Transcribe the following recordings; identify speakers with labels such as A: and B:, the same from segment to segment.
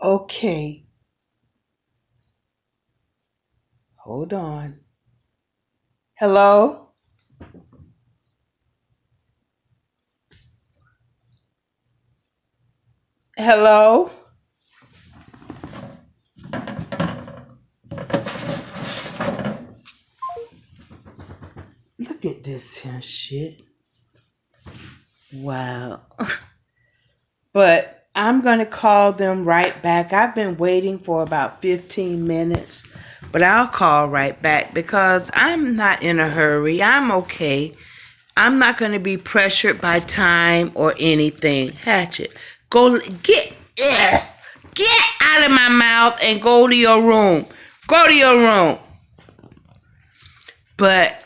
A: Okay, hold on. Hello? Hello? Look at this here shit. Wow. But I'm going to call them right back. I've been waiting for about 15 minutes, but I'll call right back because I'm not in a hurry. I'm okay. I'm not going to be pressured by time or anything. Hatchet, go get out of my mouth and go to your room. Go to your room. But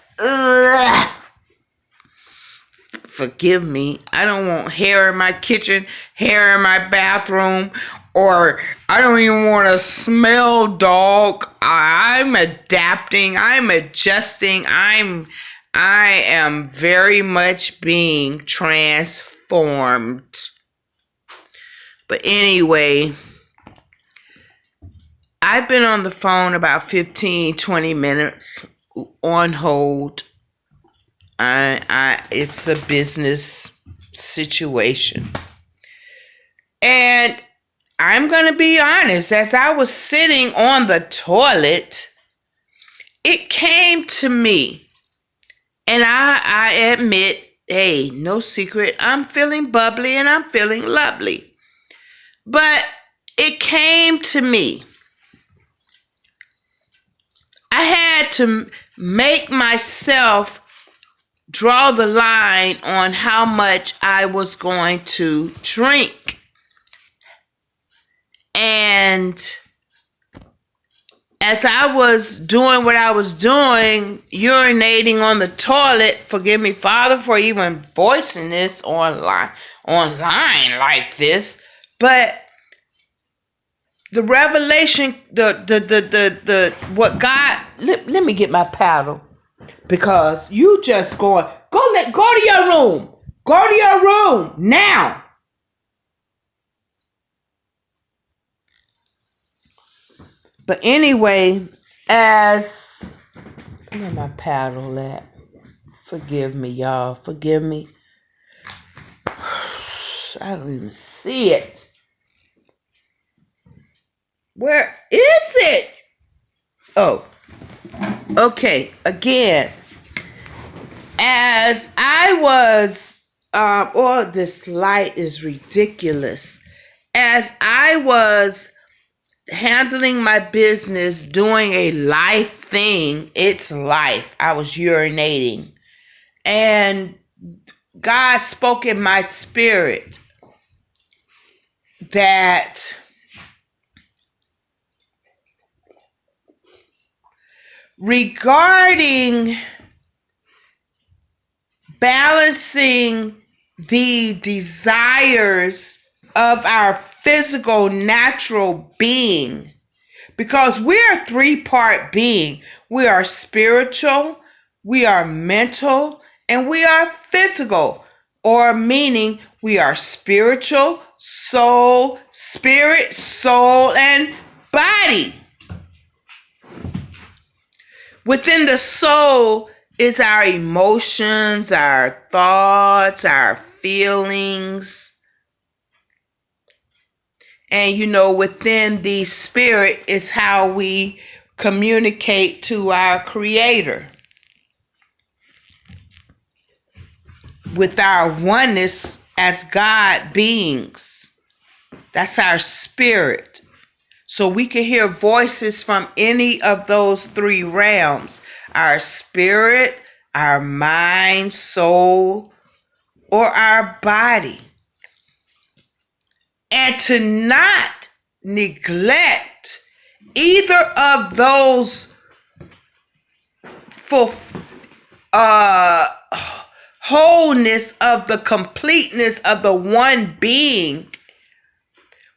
A: forgive me. I don't want hair in my kitchen, hair in my bathroom, or I don't even want to smell dog. I'm adapting. I'm adjusting. I am very much being transformed. But anyway, I've been on the phone about 15, 20 minutes on hold. It's a business situation. And I'm going to be honest, as I was sitting on the toilet, it came to me. And I admit, hey, no secret, I'm feeling bubbly and I'm feeling lovely. But it came to me. I had to make myself draw the line on how much I was going to drink. And as I was doing what I was doing, urinating on the toilet, forgive me, Father, for even voicing this online like this, but the revelation, the what God, let me get my paddle, because you just go to your room. Go to your room now. But anyway, where my paddle at? Forgive me, y'all. Forgive me. I don't even see it. Where is it? Oh, okay. Again, as I was, oh, this light is ridiculous. As I was handling my business, doing a life thing, it's life. I was urinating. And God spoke in my spirit that regarding balancing the desires of our physical natural being, because we're a three-part being. We are spiritual, we are mental, and we are physical, or meaning we are spiritual, spirit, soul, and body. Within the soul is our emotions, our thoughts, our feelings. And within the spirit is how we communicate to our Creator with our oneness as God beings. That's our spirit. So we can hear voices from any of those three realms: our spirit, our mind, soul, or our body. And to not neglect either of those for wholeness of the completeness of the one being.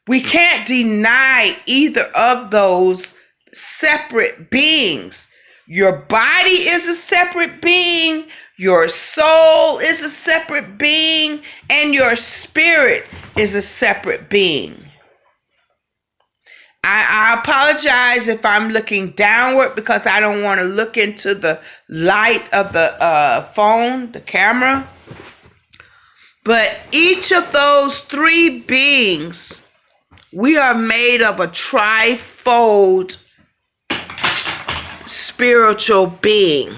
A: We can't deny either of those separate beings. Your body is a separate being, your soul is a separate being, and your spirit is a separate being. I apologize if I'm looking downward because I don't want to look into the light of the phone, the camera. But each of those three beings, we are made of a trifold spiritual being.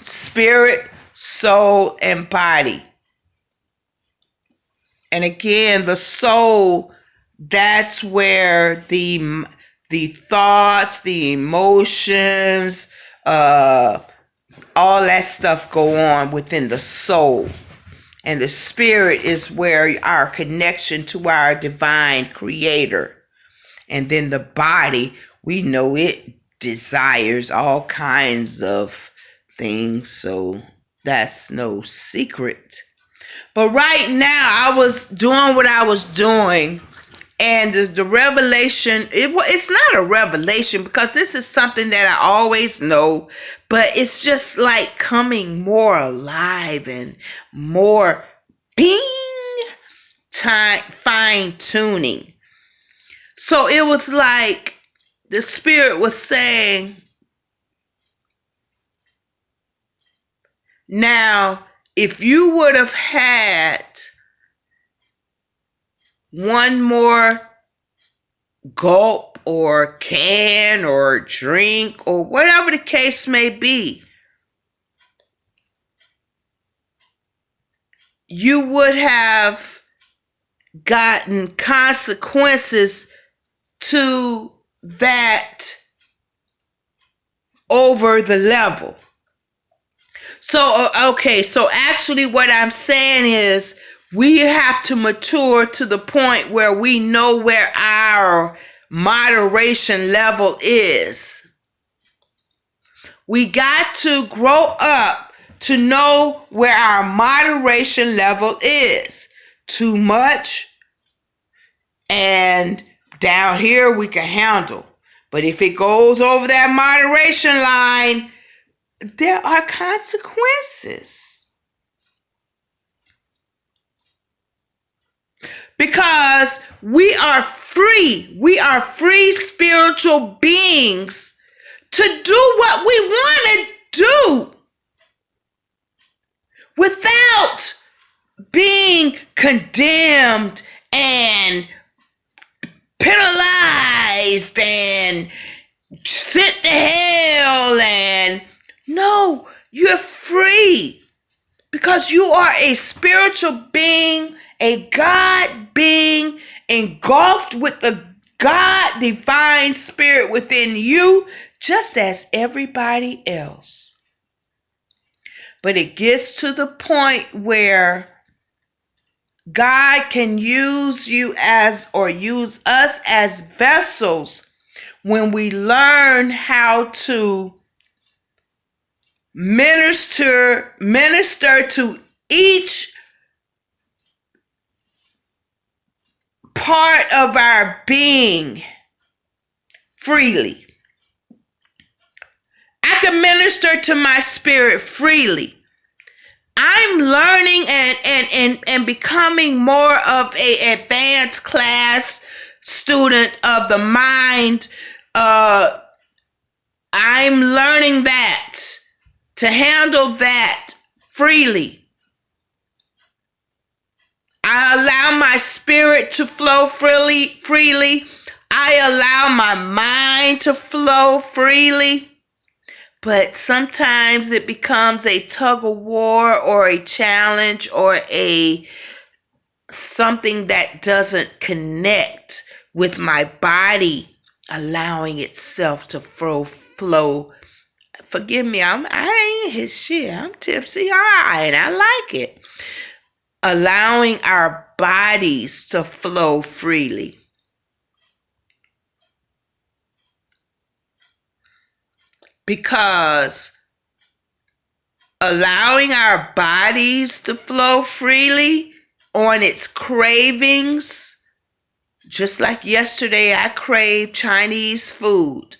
A: Spirit, soul, and body. And again, the soul, that's where the thoughts, the emotions, all that stuff go on within the soul. And the spirit is where our connection to our divine creator. And then the body, we know it desires all kinds of things, so that's no secret. But right now, I was doing what I was doing, and the revelation, it's not a revelation because this is something that I always know, but it's just like coming more alive and more fine-tuning. So it was like the spirit was saying, now, if you would have had one more gulp or can or drink or whatever the case may be, you would have gotten consequences to that over the level. So, okay, so actually what I'm saying is we have to mature to the point where we know where our moderation level is. We got to grow up to know where our moderation level is. Too much, and down here we can handle. But if it goes over that moderation line, there are consequences. Because we are free. We are free spiritual beings to do what we want to do without being condemned and penalized and sent to hell. And no, you're free because you are a spiritual being, a God being engulfed with the God divine spirit within you, just as everybody else. But it gets to the point where God can use you as, or use us as vessels when we learn how to minister to each part of our being freely. I can minister to my spirit freely. I'm learning and becoming more of a advanced class student of the mind. I'm learning that, to handle that freely. I allow my spirit to flow freely. I allow my mind to flow freely. But sometimes it becomes a tug of war or a challenge or something that doesn't connect with my body allowing itself to flow. Forgive me, I ain't his shit. I'm tipsy high and I like it. Allowing our bodies to flow freely. Because allowing our bodies to flow freely on its cravings, just like yesterday I craved Chinese food,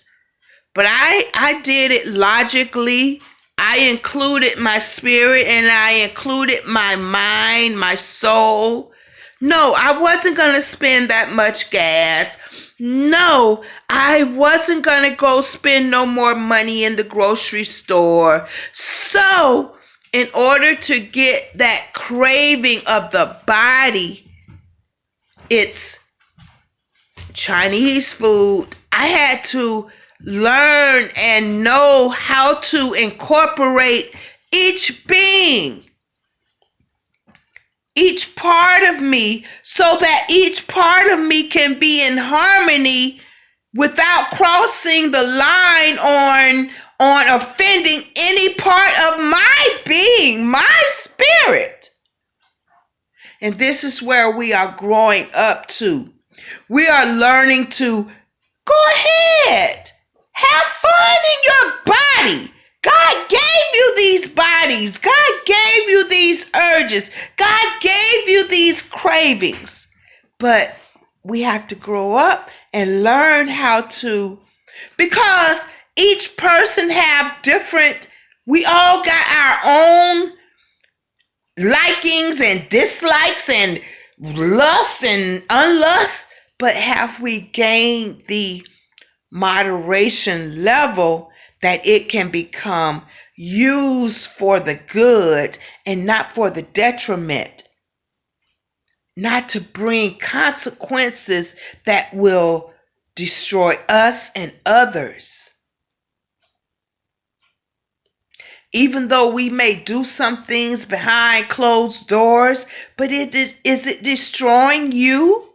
A: but I did it logically. I included my spirit and I included my mind, my soul. No, I wasn't going to spend that much gas. No, I wasn't going to go spend no more money in the grocery store. So, in order to get that craving of the body, it's Chinese food. I had to learn and know how to incorporate each being, each part of me, so that each part of me can be in harmony without crossing the line on offending any part of my being, my spirit. And this is where we are growing up to. We are learning to go ahead, have fun in your body. God gave you these bodies. God gave you these urges. God gave you these cravings. But we have to grow up and learn how to, because each person have different, we all got our own likings and dislikes and lust and unlust. But have we gained the moderation level that it can become used for the good and not for the detriment, not to bring consequences that will destroy us and others? Even though we may do some things behind closed doors, but is it destroying you,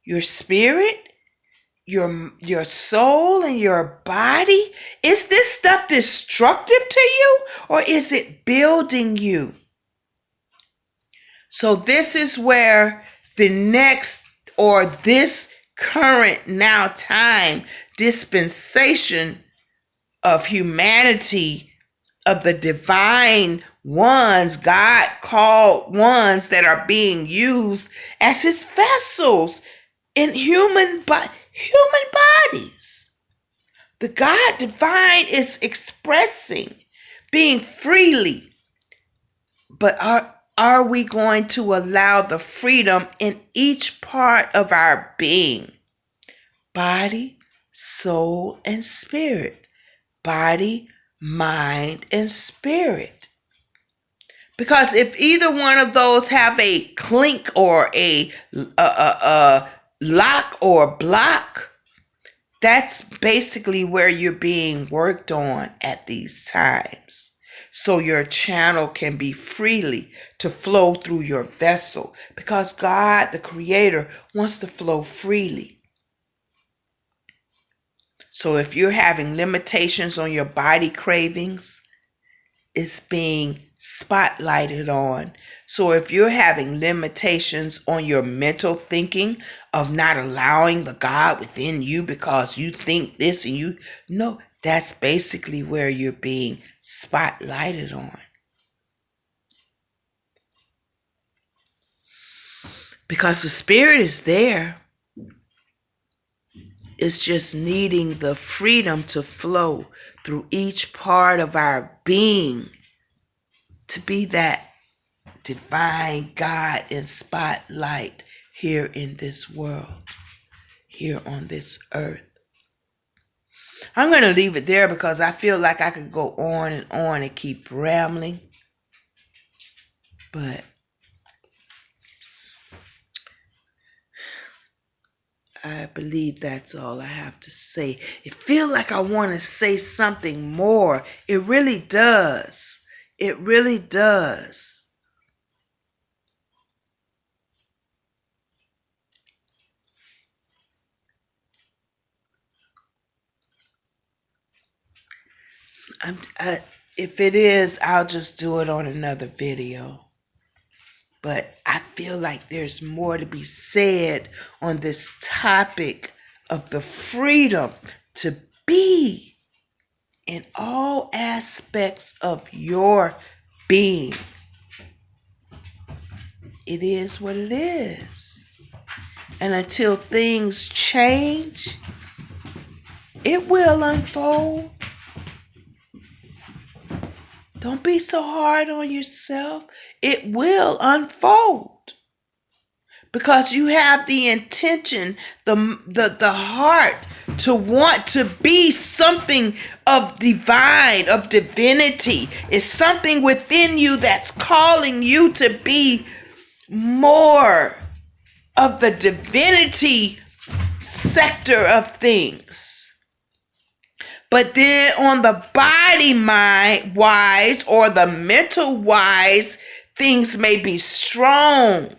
A: your spirit, your soul, and your body? Is this stuff destructive to you, or is it building you? So this is where the next, or this current now time dispensation of humanity, of the divine ones, God called ones that are being used as his vessels in human bodies. The God divine is expressing, being freely. But are we going to allow the freedom in each part of our being? Body, soul, and spirit. Body, mind, and spirit. Because if either one of those have a clink or a lock or block, that's basically where you're being worked on at these times. So your channel can be freely to flow through your vessel, because God, the Creator, wants to flow freely. So if you're having limitations on your body cravings, it's being spotlighted on. So if you're having limitations on your mental thinking of not allowing the God within you because you think this and you know, that's basically where you're being spotlighted on. Because the spirit is there. It's just needing the freedom to flow through each part of our being to be that divine God in spotlight here in this world, here on this earth. I'm going to leave it there because I feel like I could go on and keep rambling. But I believe that's all I have to say. It feels like I want to say something more. It really does. It really does. If it is, I'll just do it on another video. But I feel like there's more to be said on this topic of the freedom to be in all aspects of your being. It is what it is. And until things change, it will unfold. Don't be so hard on yourself. It will unfold. because you have the intention, the heart to want to be something of divine, of divinity. It's something within you that's calling you to be more of the divinity sector of things. But then on the body mind wise or the mental wise, things may be strong.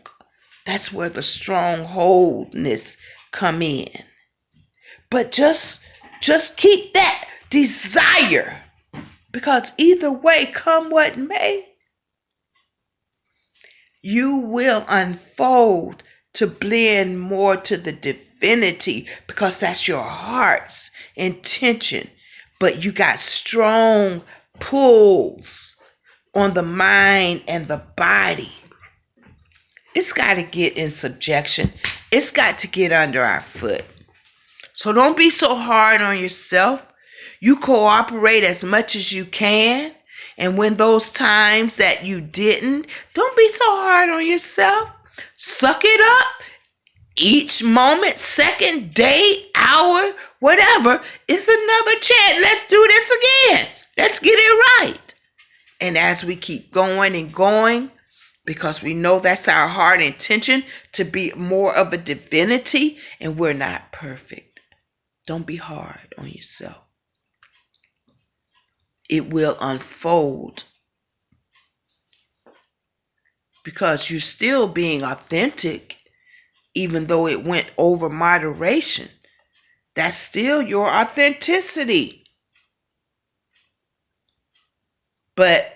A: That's where the strongholdness come in. But just keep that desire, because either way, come what may, you will unfold to blend more to the divinity, because that's your heart's intention. But you got strong pulls on the mind and the body. It's got to get in subjection. It's got to get under our foot. So don't be so hard on yourself. You cooperate as much as you can. And when those times that you didn't, don't be so hard on yourself. Suck it up. Each moment, second, day, hour, whatever, is another chance. Let's do this again. Let's get it right. And as we keep going and going, because we know that's our heart intention, to be more of a divinity, and we're not perfect. Don't be hard on yourself. It will unfold, because you're still being authentic, even though it went over moderation. That's still your authenticity. But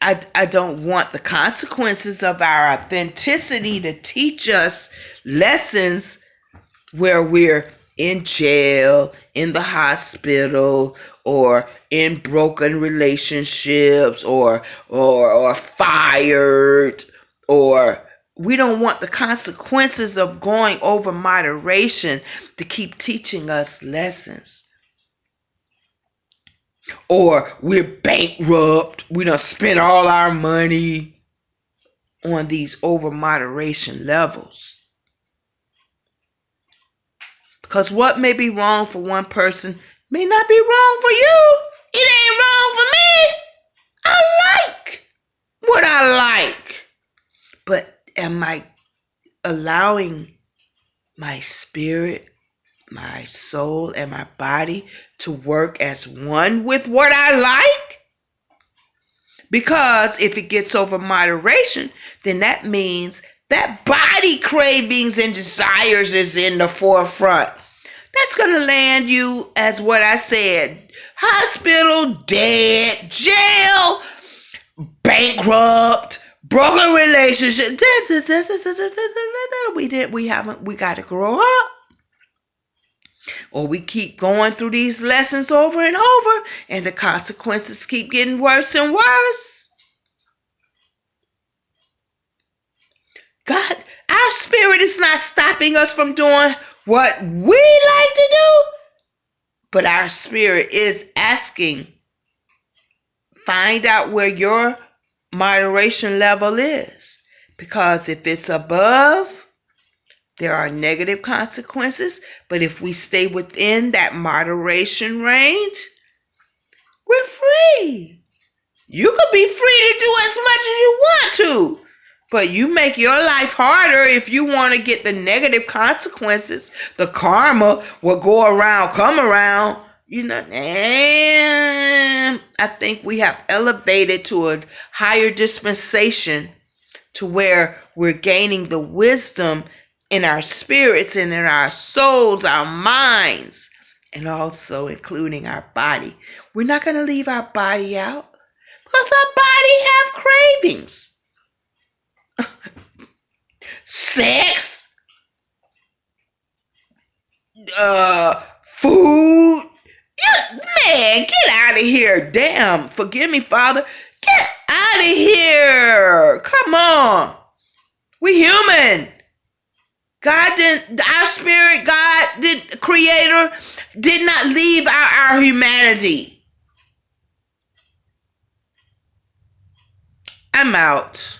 A: I don't want the consequences of our authenticity to teach us lessons where we're in jail, in the hospital, or in broken relationships, or fired, or we don't want the consequences of going over moderation to keep teaching us lessons. Or we're bankrupt. We done spent all our money on these over moderation levels. Because what may be wrong for one person may not be wrong for you. It ain't wrong for me. I like what I like. But am I allowing my spirit, my soul, and my body to work as one with what I like? Because if it gets over moderation, then that means that body cravings and desires is in the forefront. That's going to land you, as what I said, hospital, dead, jail, bankrupt, broken relationship. We got to grow up. Or we keep going through these lessons over and over, and the consequences keep getting worse and worse. God, our spirit is not stopping us from doing what we like to do, but our spirit is asking, find out where your moderation level is. Because if it's above, there are negative consequences. But if we stay within that moderation range, we're free. You could be free to do as much as you want to. But you make your life harder if you want to get the negative consequences. The karma will go around, come around. You know, and I think we have elevated to a higher dispensation to where we're gaining the wisdom in our spirits and in our souls, our minds, and also including our body. We're not going to leave our body out, because our body have cravings. Sex, food. Man, get out of here. Damn, forgive me, Father. Get out of here. Come on. We human. God didn't, our spirit, God did, Creator, did not leave our humanity. I'm out.